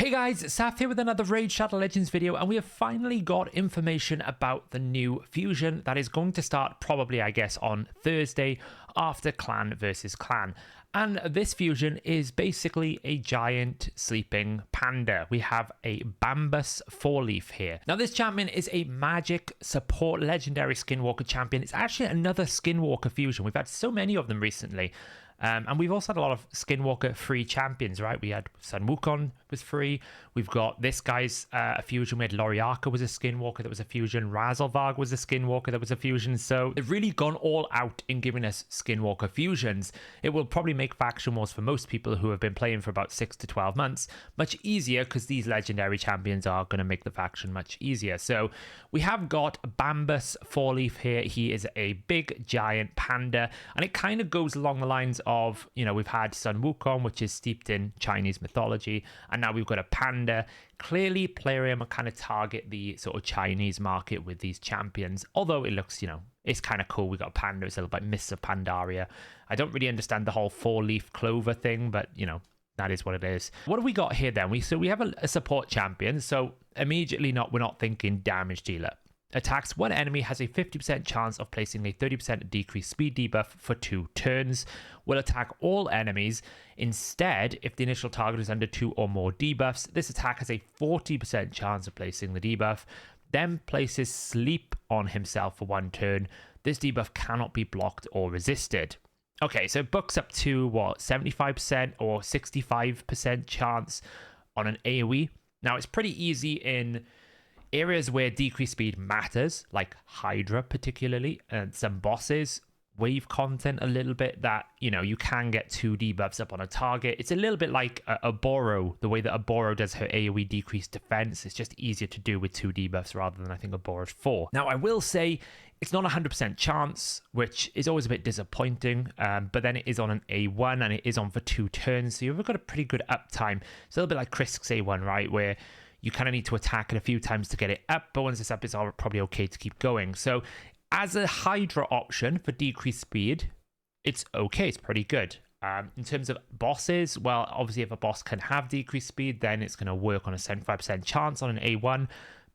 Hey guys, Saf here with another Raid Shadow Legends video, and we have finally got information about the new fusion that is going to start probably, I guess, on Thursday after clan versus clan. And this fusion is basically a giant sleeping panda. We have a Bambus Fourleaf here. Now this champion is a magic support legendary Skinwalker champion. It's actually another Skinwalker fusion. We've had so many of them recently. And we've also had a lot of Skinwalker free champions, right? We had Sun Wukong was free. We've got this guy's a fusion. We had Loriaka was a Skinwalker that was a fusion. Razelvarg was a Skinwalker that was a fusion. So they've really gone all out in giving us Skinwalker fusions. It will probably make faction wars for most people who have been playing for about 6 to 12 months much easier, because these legendary champions are going to make the faction much easier. So we have got Bambus Fourleaf here. He is a big giant panda, and it kind of goes along the lines of, you know, we've had Sun Wukong, which is steeped in Chinese mythology, and now we've got a panda. Clearly, Teleria are kind of target the sort of Chinese market with these champions, although it looks, you know, it's kind of cool. We got a panda. It's a little bit Mists of Pandaria. I don't really understand the whole four-leaf clover thing, but, you know, that is what it is. What have we got here then? We have a support champion, so immediately we're not thinking damage dealer. Attacks one enemy, has a 50% chance of placing a 30% decreased speed debuff for 2 turns. Will attack all enemies. Instead, if the initial target is under 2 or more debuffs, this attack has a 40% chance of placing the debuff. Then places sleep on himself for 1 turn. This debuff cannot be blocked or resisted. Okay, so it books up to what, 75% or 65% chance on an AoE. Now it's pretty easy in areas where decreased speed matters, like Hydra particularly, and some bosses, wave content a little bit, that, you know, you can get 2 debuffs up on a target. It's a little bit like a Boro, the way that a Boro does her AoE decreased defense. It's just easier to do with 2 debuffs rather than, I think, a Boro's 4. Now, I will say it's not 100% chance, which is always a bit disappointing, but then it is on an A1 and it is on for 2 turns, so you've got a pretty good uptime. It's a little bit like Krisk's A1, right, where you kind of need to attack it a few times to get it up, but once it's up, it's probably okay to keep going. So as a Hydra option for decreased speed, it's okay, it's pretty good. In terms of bosses, well, obviously if a boss can have decreased speed, then it's going to work on a 75% chance on an A1.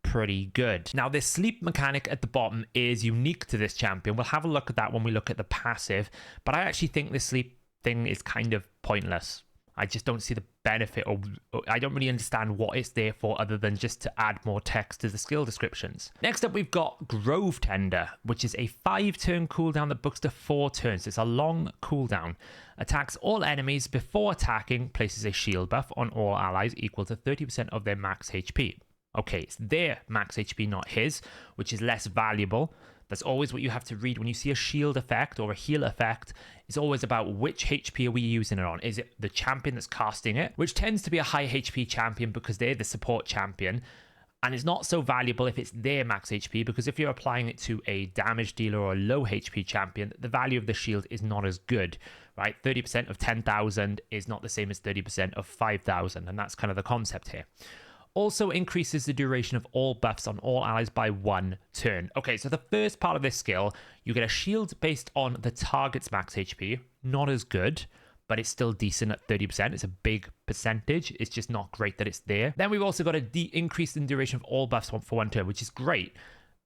Pretty good. Now, this sleep mechanic at the bottom is unique to this champion. We'll have a look at that when we look at the passive, but I actually think this sleep thing is kind of pointless. I just don't see the benefit, or I don't really understand what it's there for other than just to add more text to the skill descriptions. Next up, we've got Grove Tender, which is a 5-turn cooldown that books to 4 turns. It's a long cooldown. Attacks all enemies before attacking, places a shield buff on all allies equal to 30% of their max HP. Okay, it's their max HP, not his, which is less valuable. That's always what you have to read when you see a shield effect or a heal effect. It's always about which HP are we using it on. Is it the champion that's casting it, which tends to be a high HP champion because they're the support champion, and it's not so valuable if it's their max HP, because if you're applying it to a damage dealer or a low HP champion, the value of the shield is not as good, right? 30% of 10,000 is not the same as 30% of 5,000, and that's kind of the concept here. Also increases the duration of all buffs on all allies by 1 turn. Okay, so the first part of this skill, you get a shield based on the target's max HP. Not as good, but it's still decent at 30%. It's a big percentage. It's just not great that it's there. Then we've also got a increase in duration of all buffs for 1 turn, which is great.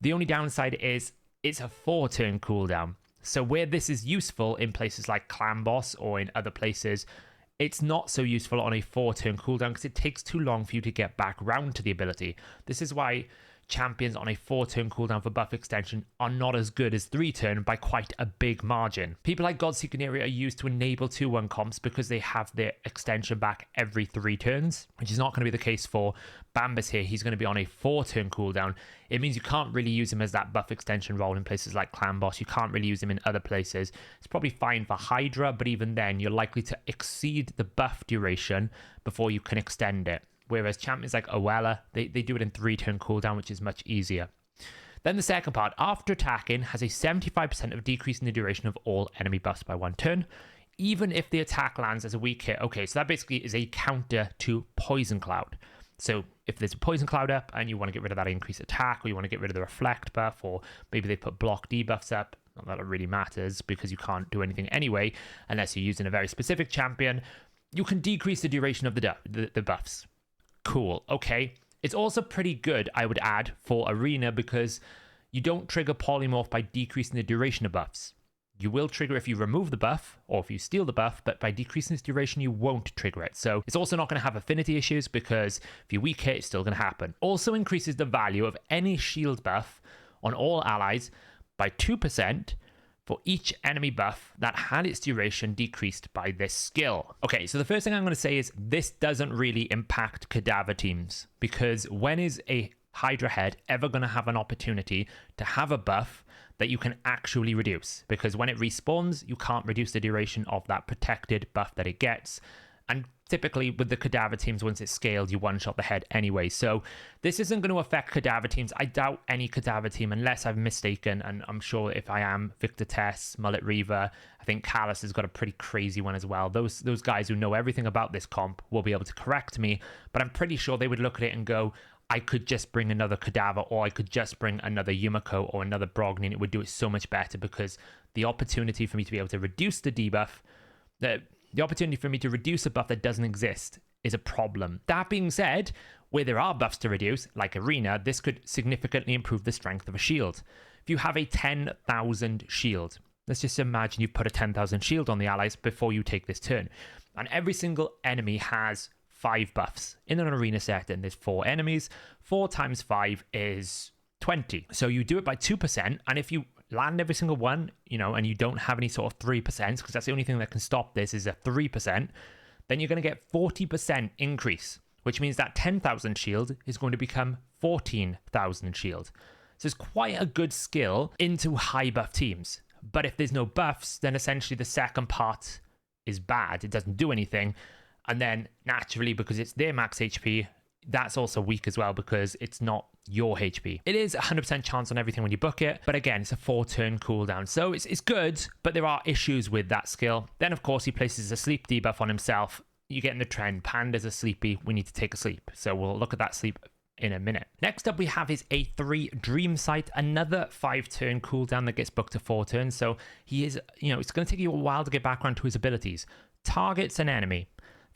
The only downside is it's a 4-turn cooldown. So where this is useful in places like Clan Boss or in other places, it's not so useful on a 4-turn cooldown because it takes too long for you to get back round to the ability. This is why champions on a 4-turn cooldown for buff extension are not as good as 3-turn by quite a big margin. People like Godseeker are used to enable 2-1 comps because they have their extension back every 3 turns, which is not going to be the case for Bambus here. He's going to be on a 4-turn cooldown. It means you can't really use him as that buff extension role in places like Clan Boss. You can't really use him in other places. It's probably fine for Hydra, but even then, you're likely to exceed the buff duration before you can extend it. Whereas champions like Oella, they do it in 3-turn cooldown, which is much easier. Then the second part, after attacking, has a 75% of decrease in the duration of all enemy buffs by 1 turn, even if the attack lands as a weak hit. Okay, so that basically is a counter to Poison Cloud. So if there's a Poison Cloud up and you want to get rid of that increased attack, or you want to get rid of the Reflect buff, or maybe they put block debuffs up, not that it really matters because you can't do anything anyway unless you're using a very specific champion, you can decrease the duration of the buffs. cool. Okay. It's also pretty good, I would add, for Arena because you don't trigger Polymorph by decreasing the duration of buffs. You will trigger if you remove the buff or if you steal the buff, but by decreasing its duration, you won't trigger it. So it's also not going to have affinity issues because if you weak hit, it's still going to happen. Also increases the value of any shield buff on all allies by 2% for each enemy buff that had its duration decreased by this skill. Okay, so the first thing I'm going to say is this doesn't really impact cadaver teams because when is a Hydra head ever going to have an opportunity to have a buff that you can actually reduce? Because when it respawns, you can't reduce the duration of that protected buff that it gets. And typically with the cadaver teams, once it's scaled, you one-shot the head anyway. So this isn't going to affect cadaver teams. I doubt any cadaver team, unless I'm mistaken, and I'm sure if I am, Victor Tess, Mullet Reaver, I think Callus has got a pretty crazy one as well. Those guys who know everything about this comp will be able to correct me, but I'm pretty sure they would look at it and go, I could just bring another Cadaver, or I could just bring another Yumiko or another Brogni, and it would do it so much better because the opportunity for me to be able to reduce the debuff, the opportunity for me to reduce a buff that doesn't exist is a problem. That being said, where there are buffs to reduce, like Arena, this could significantly improve the strength of a shield. If you have a 10,000 shield, let's just imagine you put a 10,000 shield on the allies before you take this turn, and every single enemy has 5 buffs. In an arena setting, there's 4 enemies. 4 times 5 is 20. So you do it by 2%, and if you land every single one, and you don't have any sort of 3%, because that's the only thing that can stop this is a 3%, then you're going to get 40% increase, which means that 10,000 shield is going to become 14,000 shield. So it's quite a good skill into high buff teams. But if there's no buffs, then essentially the second part is bad. It doesn't do anything. And then naturally, because it's their max HP, that's also weak as well because it's not your HP. It is 100% chance on everything when you book it, but again, it's a 4-turn cooldown. So it's good, but there are issues with that skill. Then, of course, he places a sleep debuff on himself. You get in the trend, Panda's a sleepy, we need to take a sleep. So we'll look at that sleep in a minute. Next up, we have his A3 Dream Sight, another 5-turn cooldown that gets booked to 4 turns. So he is, it's going to take you a while to get background to his abilities. Targets an enemy.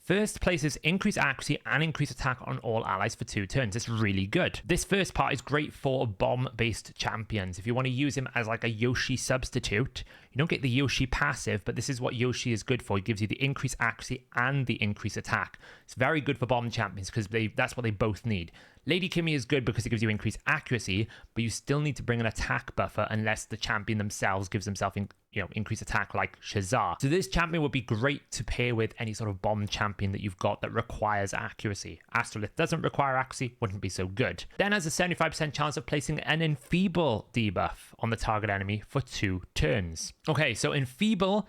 First places increase accuracy and increase attack on all allies for 2 turns. It's really good. This first part is great for bomb-based champions. If you want to use him as like a Yoshi substitute, you don't get the Yoshi passive, but this is what Yoshi is good for. It gives you the increased accuracy and the increased attack. It's very good for bomb champions because that's what they both need. Lady Kimmy is good because it gives you increased accuracy, but you still need to bring an attack buffer unless the champion themselves gives themselves increased attack like Shazar. So this champion would be great to pair with any sort of bomb champion that you've got that requires accuracy. Astrolith doesn't require accuracy, wouldn't be so good. Then has a 75% chance of placing an Enfeeble debuff on the target enemy for 2 turns. Okay, so Enfeeble,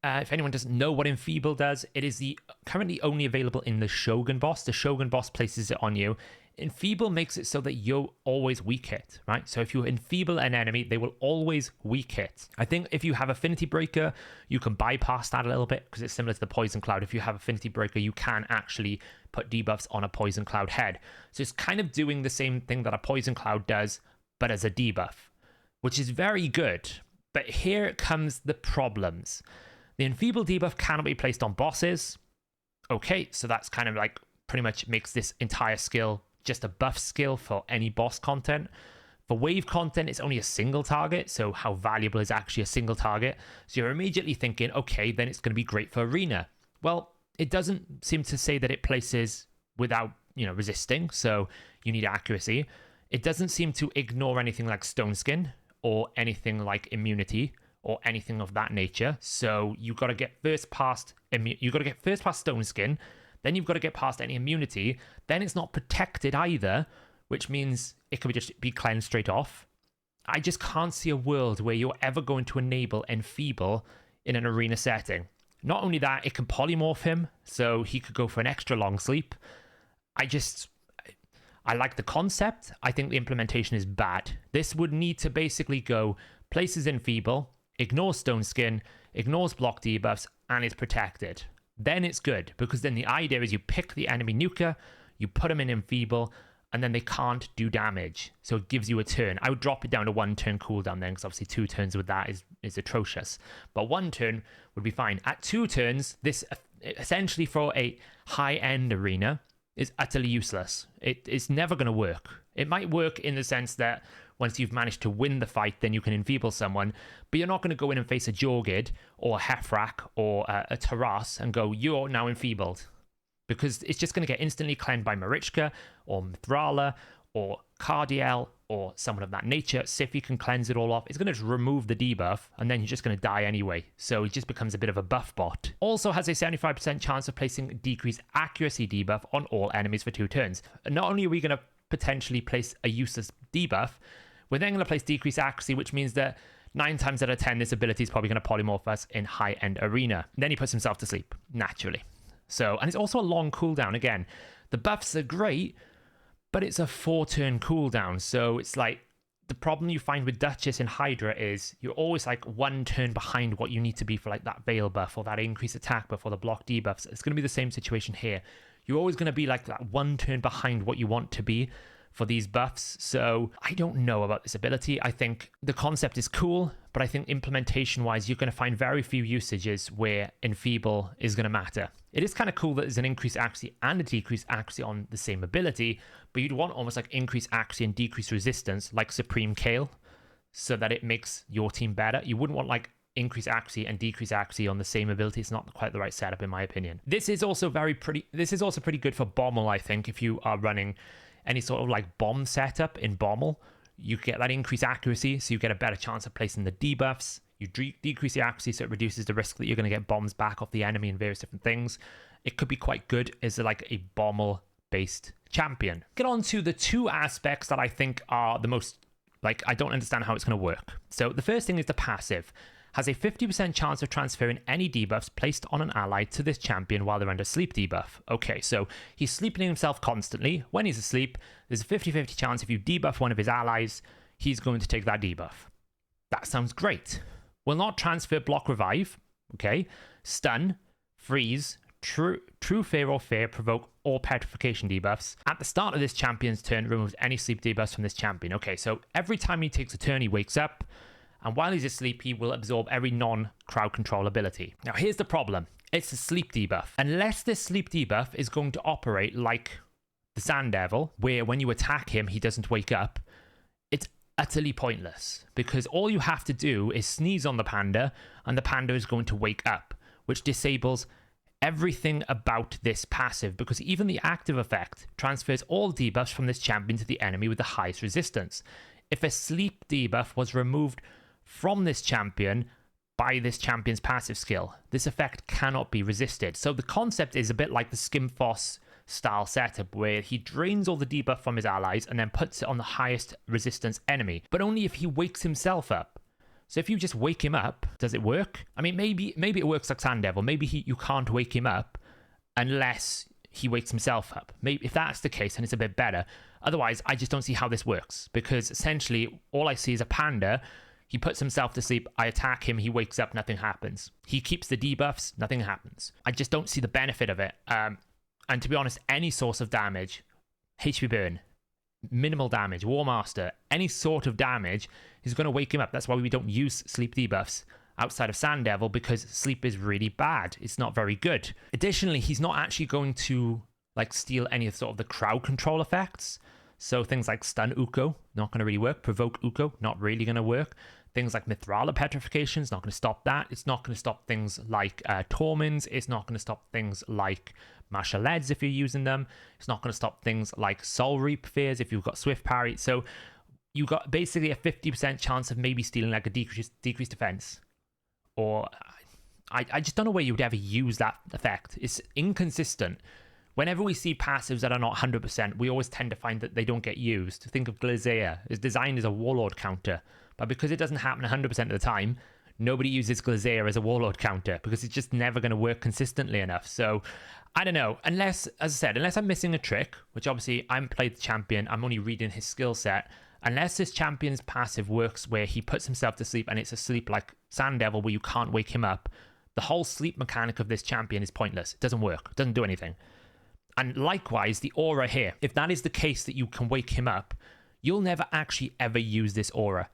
if anyone doesn't know what Enfeeble does, it is currently only available in the Shogun boss. The Shogun boss places it on you. Enfeeble makes it so that you always weak hit, right? So if you enfeeble an enemy, they will always weak hit. I think if you have Affinity Breaker, you can bypass that a little bit because it's similar to the Poison Cloud. If you have Affinity Breaker, you can actually put debuffs on a Poison Cloud head. So it's kind of doing the same thing that a Poison Cloud does, but as a debuff, which is very good. But here comes the problems. The Enfeeble debuff cannot be placed on bosses. Okay, so that's kind of like pretty much makes this entire skill just a buff skill for any boss content. For wave content, it's only a single target, so how valuable is actually a single target? So you're immediately thinking, okay, then it's going to be great for arena. Well, it doesn't seem to say that it places without, resisting, so you need accuracy. It doesn't seem to ignore anything like Stone Skin or anything like immunity or anything of that nature. So you've got to get first past Stone Skin, then you've got to get past any immunity. Then it's not protected either, which means it could just be cleansed straight off. I just can't see a world where you're ever going to enable Enfeeble in an arena setting. Not only that, it can polymorph him, so he could go for an extra long sleep. I like the concept. I think the implementation is bad. This would need to basically go places Enfeeble, ignores Stone Skin, ignores block debuffs, and is protected. Then it's good, because then the idea is you pick the enemy nuker, you put them in Enfeeble, and then they can't do damage. So it gives you a turn. I would drop it down to 1 turn cooldown then, because obviously 2 turns with that is atrocious. But 1 turn would be fine. At 2 turns, this essentially for a high-end arena, is utterly useless. It's never going to work. It might work in the sense that once you've managed to win the fight, then you can enfeeble someone, but you're not going to go in and face a Jorgid or a Hefrak or a Taras and go, you're now enfeebled. Because it's just going to get instantly cleansed by Marichka or Mithrala or Cardiel or someone of that nature. Sify can cleanse it all off. It's going to just remove the debuff, and then you're just going to die anyway. So it just becomes a bit of a buff bot. Also has a 75% chance of placing decreased accuracy debuff on all enemies for 2 turns. And not only are we going to potentially place a useless debuff, we're then going to place decreased accuracy, which means that 9 times out of 10, this ability is probably going to polymorph us in high-end arena. And then he puts himself to sleep, naturally. So, and it's also a long cooldown. Again, the buffs are great, but it's a 4-turn cooldown. So it's like, the problem you find with Duchess and Hydra is you're always like 1 turn behind what you need to be for like that Veil buff or that increased attack buff or the block debuffs. It's going to be the same situation here. You're always going to be like that 1 turn behind what you want to be for these buffs. So I don't know about this ability. I think the concept is cool, but I think implementation wise, you're going to find very few usages where enfeeble is going to matter. It is kind of cool that there's an increased accuracy and a decreased accuracy on the same ability, but you'd want almost like increased accuracy and decreased resistance like Supreme Kale so that it makes your team better. You wouldn't want like increased accuracy and decreased accuracy on the same ability. It's not quite the right setup in my opinion. This is also pretty good for Bommel, I think, if you are running any sort of like bomb setup in Bommel. You get that increased accuracy, so you get a better chance of placing the debuffs. You decrease the accuracy, so it reduces the risk that you're going to get bombs back off the enemy and various different things. It could be quite good as like a Bommel-based champion. Get on to the 2 aspects that I think are the most, like, I don't understand how it's going to work. So the first thing is the passive. Has a 50% chance of transferring any debuffs placed on an ally to this champion while they're under sleep debuff. Okay, so he's sleeping himself constantly. When he's asleep, there's a 50-50 chance if you debuff one of his allies, he's going to take that debuff. That sounds great. Will not transfer block revive, okay? Stun, freeze, true fear or fear, provoke, or petrification debuffs. At the start of this champion's turn, removes any sleep debuffs from this champion. Okay, so every time he takes a turn, he wakes up, and while he's asleep, he will absorb every non-crowd control ability. Now, here's the problem. It's a sleep debuff. Unless this sleep debuff is going to operate like the Sand Devil, where when you attack him, he doesn't wake up, it's utterly pointless, because all you have to do is sneeze on the Panda, and the Panda is going to wake up, which disables everything about this passive, because even the active effect transfers all debuffs from this champion to the enemy with the highest resistance. If a sleep debuff was removed from this champion by this champion's passive skill, this effect cannot be resisted. So the concept is a bit like the Skimfoss style setup, where he drains all the debuff from his allies and then puts it on the highest resistance enemy, but only if he wakes himself up. So if you just wake him up, does it work? I mean, maybe it works like Sand Devil. Maybe you can't wake him up unless he wakes himself up. Maybe if that's the case, then it's a bit better. Otherwise, I just don't see how this works, because essentially all I see is a Panda. He puts himself to sleep, I attack him, he wakes up, nothing happens. He keeps the debuffs, nothing happens. I just don't see the benefit of it. And to be honest, any source of damage, HP burn, minimal damage, War Master, any sort of damage is going to wake him up. That's why we don't use sleep debuffs outside of Sand Devil, because sleep is really bad. It's not very good. Additionally, he's not actually going to like steal any of sort of the crowd control effects. So things like Stun Uko, not going to really work. Provoke Uko, not really going to work. Things like Mithrala Petrification is not going to stop that. It's not going to stop things like Torments. It's not going to stop things like Martial Eds if you're using them. It's not going to stop things like Soul Reap Fears if you've got Swift Parry. So you got basically a 50% chance of maybe stealing like a decreased defense. Or I just don't know where you would ever use that effect. It's inconsistent. Whenever we see passives that are not 100%, we always tend to find that they don't get used. Think of Glazea. It's designed as a Warlord counter, but because it doesn't happen 100% of the time, nobody uses Glazea as a Warlord counter, because it's just never going to work consistently enough. So, I don't know. Unless, as I said, unless I'm missing a trick, which obviously I'm played the champion, I'm only reading his skill set. Unless this champion's passive works where he puts himself to sleep and it's a sleep like Sand Devil where you can't wake him up, the whole sleep mechanic of this champion is pointless. It doesn't work. It doesn't do anything. And likewise, the aura here, if that is the case that you can wake him up, you'll never actually ever use this aura,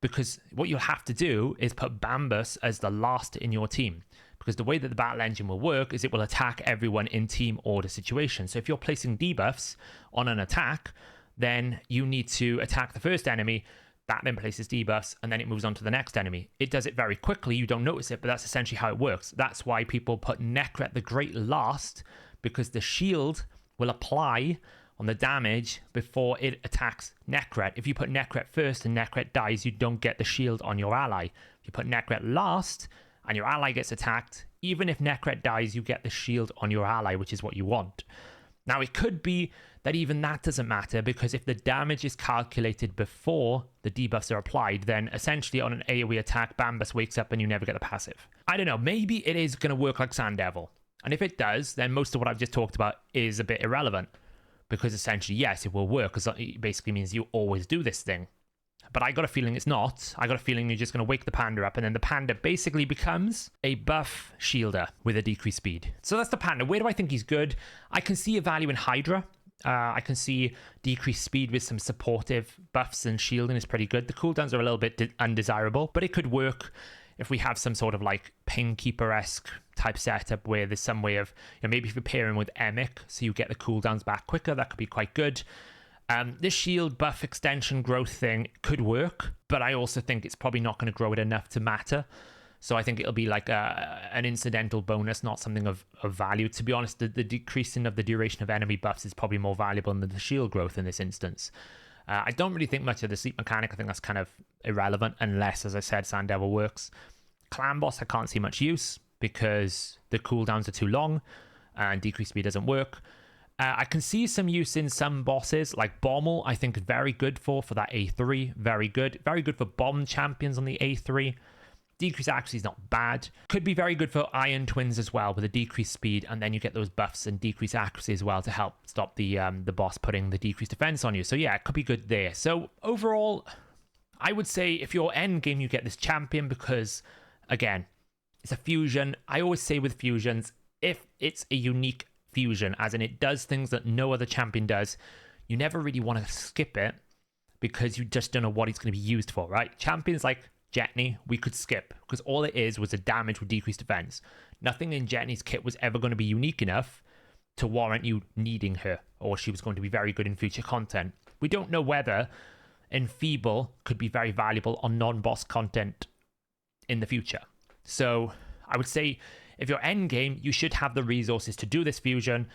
because what you'll have to do is put Bambus as the last in your team. because the way that the battle engine will work is it will attack everyone in team order situations. So if you're placing debuffs on an attack, then you need to attack the first enemy, that then places debuffs, and then it moves on to the next enemy. It does it very quickly, you don't notice it, but that's essentially how it works. That's why people put Necret the Great last, because the shield will apply on the damage before it attacks Necret. If you put Necret first and Necret dies, you don't get the shield on your ally. If you put Necret last and your ally gets attacked, even if Necret dies, you get the shield on your ally, which is what you want. Now, it could be that even that doesn't matter, because if the damage is calculated before the debuffs are applied, then essentially on an AoE attack, Bambus wakes up and you never get the passive. I don't know, maybe it is going to work like Sand Devil. And if it does, then most of what I've just talked about is a bit irrelevant. Because essentially, yes, it will work, because it basically means you always do this thing. But I got a feeling it's not. I got a feeling you're just going to wake the Panda up, and then the Panda basically becomes a buff shielder with a decreased speed. So that's the Panda. Where do I think he's good? I can see a value in Hydra. I can see decreased speed with some supportive buffs, and shielding is pretty good. The cooldowns are a little bit undesirable, but it could work if we have some sort of like Ping Keeper-esque type setup where there's some way of, maybe if you're pairing with Emic, so you get the cooldowns back quicker, that could be quite good. This shield buff extension growth thing could work, but I also think it's probably not going to grow it enough to matter. So I think it'll be like an incidental bonus, not something of value. To be honest, the decreasing of the duration of enemy buffs is probably more valuable than the shield growth in this instance. I don't really think much of the sleep mechanic. I think that's kind of irrelevant unless, as I said, Sand Devil works. Clan Boss, I can't see much use because the cooldowns are too long and decreased speed doesn't work. I can see some use in some bosses, like Bommel, I think very good for that A3. Very good. Very good for bomb champions on the A3. Decreased accuracy is not bad. Could be very good for Iron Twins as well, with a decreased speed, and then you get those buffs and decreased accuracy as well to help stop the boss putting the decreased defense on you. So yeah, it could be good there. So overall, I would say if your end game, you get this champion because, again, it's a fusion. I always say with fusions, if it's a unique fusion, as in it does things that no other champion does, you never really want to skip it because you just don't know what it's going to be used for, right? Champions like Jetney, we could skip because all it is was a damage with decreased defense. Nothing in Jetney's kit was ever going to be unique enough to warrant you needing her, or she was going to be very good in future content. We don't know whether Enfeeble could be very valuable on non-boss content in the future. So I would say if you're end game, you should have the resources to do this fusion,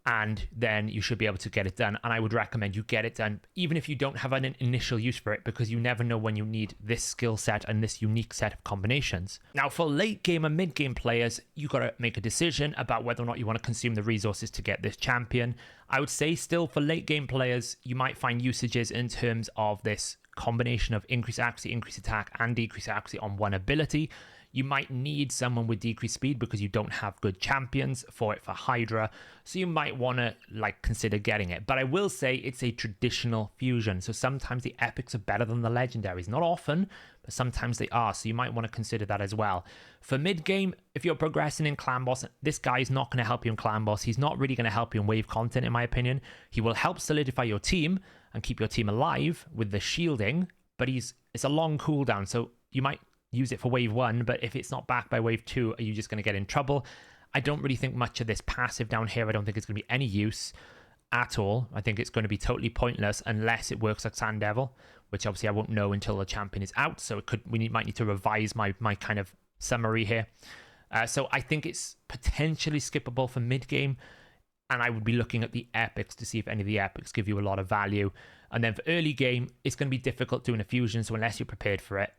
and then you should be able to get it done. And I would recommend you get it done, even if you don't have an initial use for it, because you never know when you need this skill set and this unique set of combinations. Now, for late game and mid game players, you got to make a decision about whether or not you want to consume the resources to get this champion. I would say still for late game players, you might find usages in terms of this combination of increased accuracy, increased attack, and decreased accuracy on one ability. You might need someone with decreased speed because you don't have good champions for it for Hydra. So you might want to consider getting it. But I will say it's a traditional fusion. So sometimes the epics are better than the legendaries. Not often, but sometimes they are. So you might want to consider that as well. For mid game, if you're progressing in Clan Boss, this guy is not going to help you in Clan Boss. He's not really going to help you in wave content, in my opinion. He will help solidify your team and keep your team alive with the shielding. But it's a long cooldown. So you might use it for wave 1, but if it's not back by wave 2, are you just going to get in trouble? I don't really think much of this passive down here. I don't think it's going to be any use at all. I think it's going to be totally pointless unless it works like Sand Devil, which obviously I won't know until the champion is out. So might need to revise my kind of summary here. So I think it's potentially skippable for mid game, and I would be looking at the epics to see if any of the epics give you a lot of value. And then for early game, it's going to be difficult doing a fusion. So unless you're prepared for it,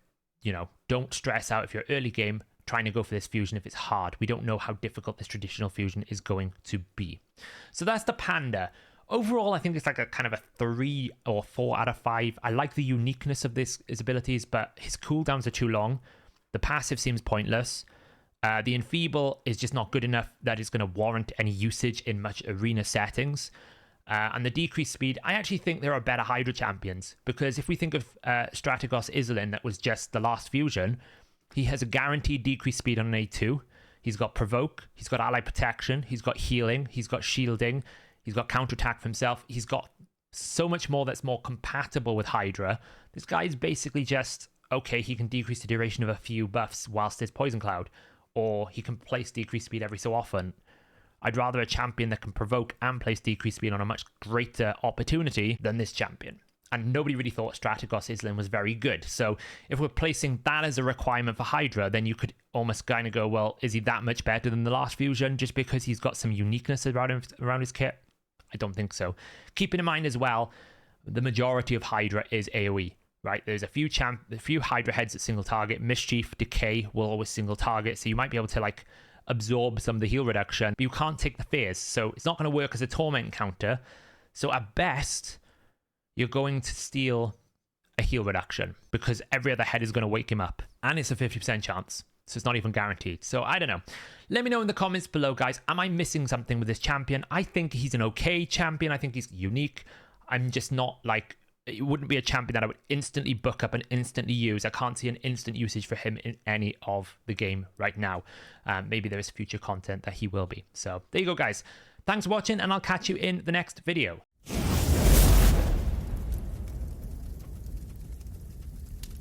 don't stress out if you're early game trying to go for this fusion if it's hard. We don't know how difficult this traditional fusion is going to be. So that's the Panda. Overall, I think it's like a kind of a 3 or 4 out of 5. I like the uniqueness of his abilities, but his cooldowns are too long. The passive seems pointless. The Enfeeble is just not good enough that it's going to warrant any usage in much arena settings. And the decreased speed, I actually think there are better Hydra champions, because if we think of Strategos Isolin, that was just the last fusion, he has a guaranteed decreased speed on an A2. He's got Provoke, he's got Ally Protection, he's got Healing, he's got Shielding, he's got Counterattack for himself. He's got so much more that's more compatible with Hydra. This guy is basically just, okay, he can decrease the duration of a few buffs whilst there's Poison Cloud. or he can place decreased speed every so often. I'd rather a champion that can provoke and place decreased speed on a much greater opportunity than this champion. And nobody really thought Strategos Islam was very good. So if we're placing that as a requirement for Hydra, then you could almost kind of go, well, is he that much better than the last fusion just because he's got some uniqueness around his kit? I don't think so. Keeping in mind as well, the majority of Hydra is AoE, right? There's a few Hydra heads that single target. Mischief, Decay will always single target. So you might be able to like absorb some of the heal reduction, but you can't take the fears. So it's not going to work as a torment counter. So at best, you're going to steal a heal reduction because every other head is going to wake him up. And it's a 50% chance. So it's not even guaranteed. So I don't know. Let me know in the comments below, guys. Am I missing something with this champion? I think he's an okay champion. I think he's unique. I'm just not like, it wouldn't be a champion that I would instantly book up and instantly use. I can't see an instant usage for him in any of the game right now. Maybe there is future content that he will be. So there you go, guys. Thanks for watching, and I'll catch you in the next video.